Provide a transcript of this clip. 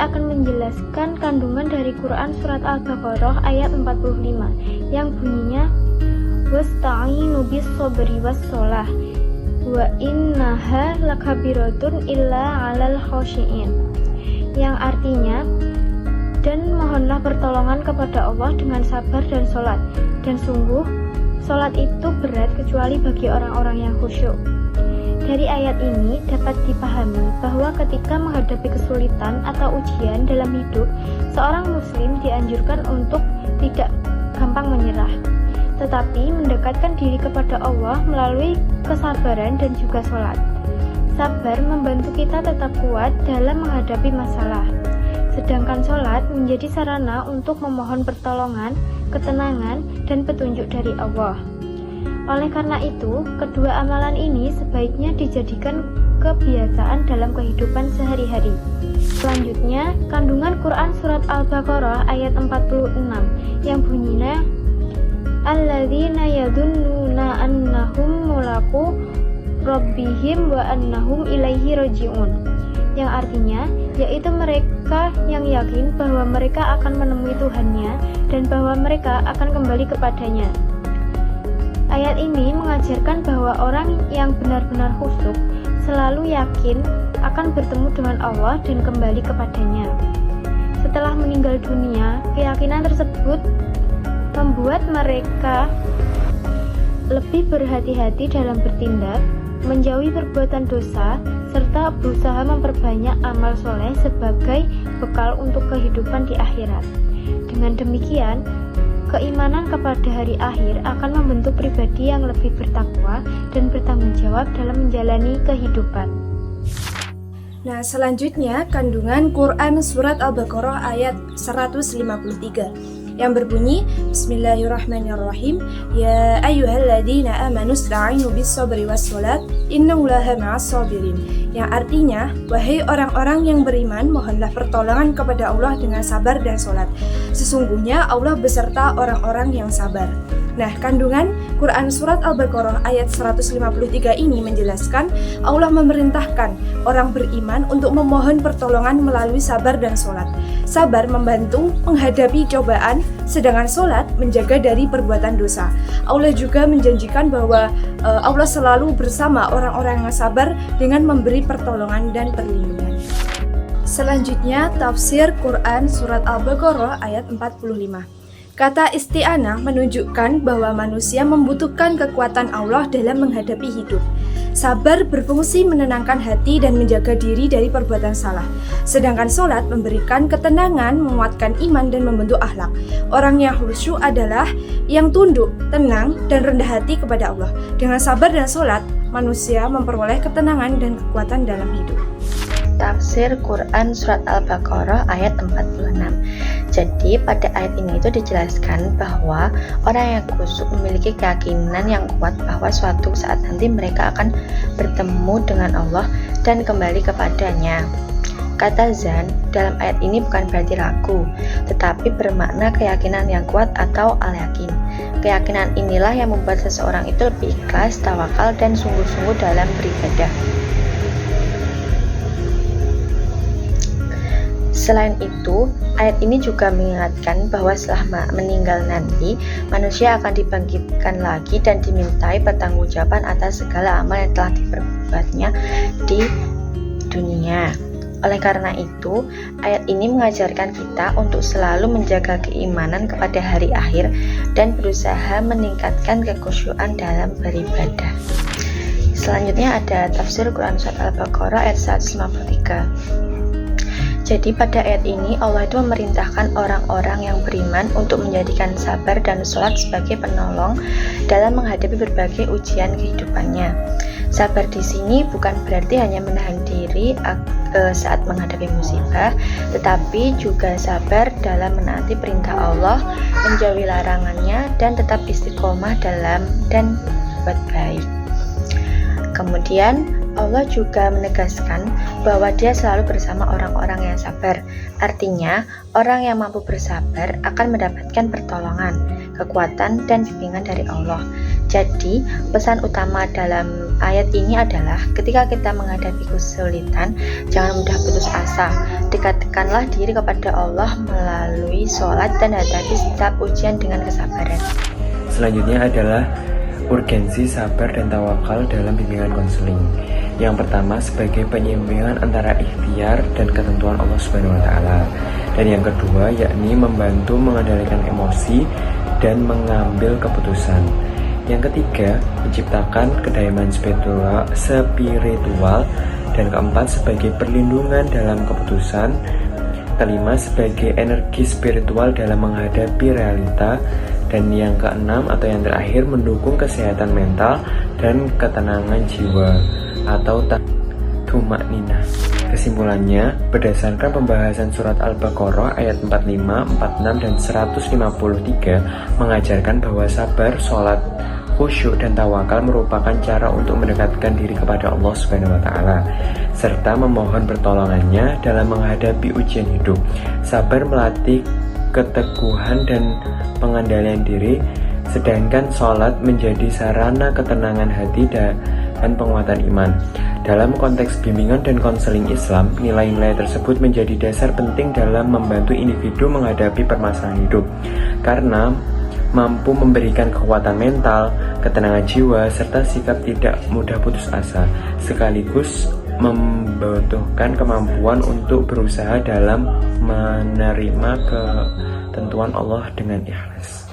saya akan menjelaskan kandungan dari Quran surat Al-Baqarah ayat 45 yang bunyinya wasta'inu bis-sabri was-shalah wa innaha lakabiratun illa 'alal khashiin, yang artinya, dan mohonlah pertolongan kepada Allah dengan sabar dan sholat, dan sungguh sholat itu berat kecuali bagi orang-orang yang khusyuk. Dari ayat ini dapat dipahami bahwa ketika menghadapi kesulitan atau ujian dalam hidup, seorang muslim dianjurkan untuk tidak gampang menyerah, tetapi mendekatkan diri kepada Allah melalui kesabaran dan juga sholat. Sabar membantu kita tetap kuat dalam menghadapi masalah, sedangkan sholat menjadi sarana untuk memohon pertolongan, ketenangan, dan petunjuk dari Allah. Oleh karena itu, kedua amalan ini sebaiknya dijadikan kebiasaan dalam kehidupan sehari-hari. Selanjutnya, kandungan Quran surat Al-Baqarah ayat 46 yang bunyinya alladzina yadunnuna annahum mulaqu rabbihim wa annahum ilaihi raji'un, yang artinya yaitu mereka yang yakin bahwa mereka akan menemui Tuhannya dan bahwa mereka akan kembali kepadanya. Ayat ini mengajarkan bahwa orang yang benar-benar khusyuk selalu yakin akan bertemu dengan Allah dan kembali kepadanya. Setelah meninggal dunia, keyakinan tersebut membuat mereka lebih berhati-hati dalam bertindak, menjauhi perbuatan dosa, serta berusaha memperbanyak amal soleh sebagai bekal untuk kehidupan di akhirat. Dengan demikian, keimanan kepada hari akhir akan membentuk pribadi yang lebih bertakwa dan bertanggung jawab dalam menjalani kehidupan. Nah, selanjutnya kandungan Quran surat Al-Baqarah ayat 153 yang berbunyi Bismillahirrahmanirrahim, ya ayyuhalladzina amanu ista'inu bis-sabri was-shalat innallaha ma'as-sabirin, yang artinya, wahai orang-orang yang beriman, mohonlah pertolongan kepada Allah dengan sabar dan sholat, sesungguhnya Allah beserta orang-orang yang sabar. Nah, kandungan Quran surat Al-Baqarah ayat 153 ini menjelaskan Allah memerintahkan orang beriman untuk memohon pertolongan melalui sabar dan sholat. Sabar membantu menghadapi cobaan, sedangkan sholat menjaga dari perbuatan dosa. Allah juga menjanjikan bahwa Allah selalu bersama orang-orang yang sabar dengan memberi pertolongan dan perlindungan. Selanjutnya, tafsir Quran surat Al-Baqarah ayat 45. Kata isti'anah menunjukkan bahwa manusia membutuhkan kekuatan Allah dalam menghadapi hidup. Sabar berfungsi menenangkan hati dan menjaga diri dari perbuatan salah. Sedangkan sholat memberikan ketenangan, menguatkan iman dan membentuk akhlak. Orang yang khusyuk adalah yang tunduk, tenang, dan rendah hati kepada Allah. Dengan sabar dan sholat, manusia memperoleh ketenangan dan kekuatan dalam hidup. Tafsir Quran surat Al-Baqarah ayat 46. Jadi pada ayat ini itu dijelaskan bahwa orang yang khusyuk memiliki keyakinan yang kuat bahwa suatu saat nanti mereka akan bertemu dengan Allah dan kembali kepadanya. Kata zan dalam ayat ini bukan berarti ragu, tetapi bermakna keyakinan yang kuat atau al-yakin. Keyakinan inilah yang membuat seseorang itu lebih ikhlas, tawakal, dan sungguh-sungguh dalam beribadah. Selain itu, ayat ini juga mengingatkan bahwa setelah meninggal nanti, manusia akan dibangkitkan lagi dan dimintai pertanggungjawaban atas segala amal yang telah diperbuatnya di dunia. Oleh karena itu, ayat ini mengajarkan kita untuk selalu menjaga keimanan kepada hari akhir dan berusaha meningkatkan kekhusyuan dalam beribadah. Selanjutnya ada tafsir Quran surat Al-Baqarah ayat 153. Jadi pada ayat ini Allah itu memerintahkan orang-orang yang beriman untuk menjadikan sabar dan sholat sebagai penolong dalam menghadapi berbagai ujian kehidupannya. Sabar di sini bukan berarti hanya menahan diri saat menghadapi musibah, tetapi juga sabar dalam menaati perintah Allah, menjauhi larangannya, dan tetap istiqomah dalam dan berbuat baik. Kemudian Allah juga menegaskan bahwa Dia selalu bersama orang-orang yang sabar. Artinya, orang yang mampu bersabar akan mendapatkan pertolongan. kekuatan, dan bimbingan dari Allah. Jadi, pesan utama dalam ayat ini adalah ketika kita menghadapi kesulitan, jangan mudah putus asa. Dekatkanlah diri kepada Allah melalui sholat dan hadapi setiap ujian dengan kesabaran. Selanjutnya adalah urgensi sabar dan tawakal dalam bimbingan konseling. Yang pertama sebagai penyeimbang antara ikhtiar dan ketentuan Allah Subhanahu wa taala. Dan yang kedua yakni membantu mengendalikan emosi dan mengambil keputusan. Yang ketiga, menciptakan kedalaman spiritual. Dan keempat, sebagai perlindungan dalam keputusan. Kelima, sebagai energi spiritual dalam menghadapi realita. Dan yang keenam atau yang terakhir, mendukung kesehatan mental dan ketenangan jiwa atau tumakninah. Kesimpulannya, berdasarkan pembahasan surat Al-Baqarah ayat 45, 46, dan 153 mengajarkan bahwa sabar, sholat, khusyuk, dan tawakal merupakan cara untuk mendekatkan diri kepada Allah Subhanahu wa taala serta memohon pertolongannya dalam menghadapi ujian hidup. Sabar melatih keteguhan dan pengendalian diri, sedangkan sholat menjadi sarana ketenangan hati dan penguatan iman. Dalam konteks bimbingan dan konseling Islam, nilai-nilai tersebut menjadi dasar penting dalam membantu individu menghadapi permasalahan hidup, karena mampu memberikan kekuatan mental, ketenangan jiwa, serta sikap tidak mudah putus asa, sekaligus membutuhkan kemampuan untuk berusaha dalam menerima ketentuan Allah dengan ikhlas.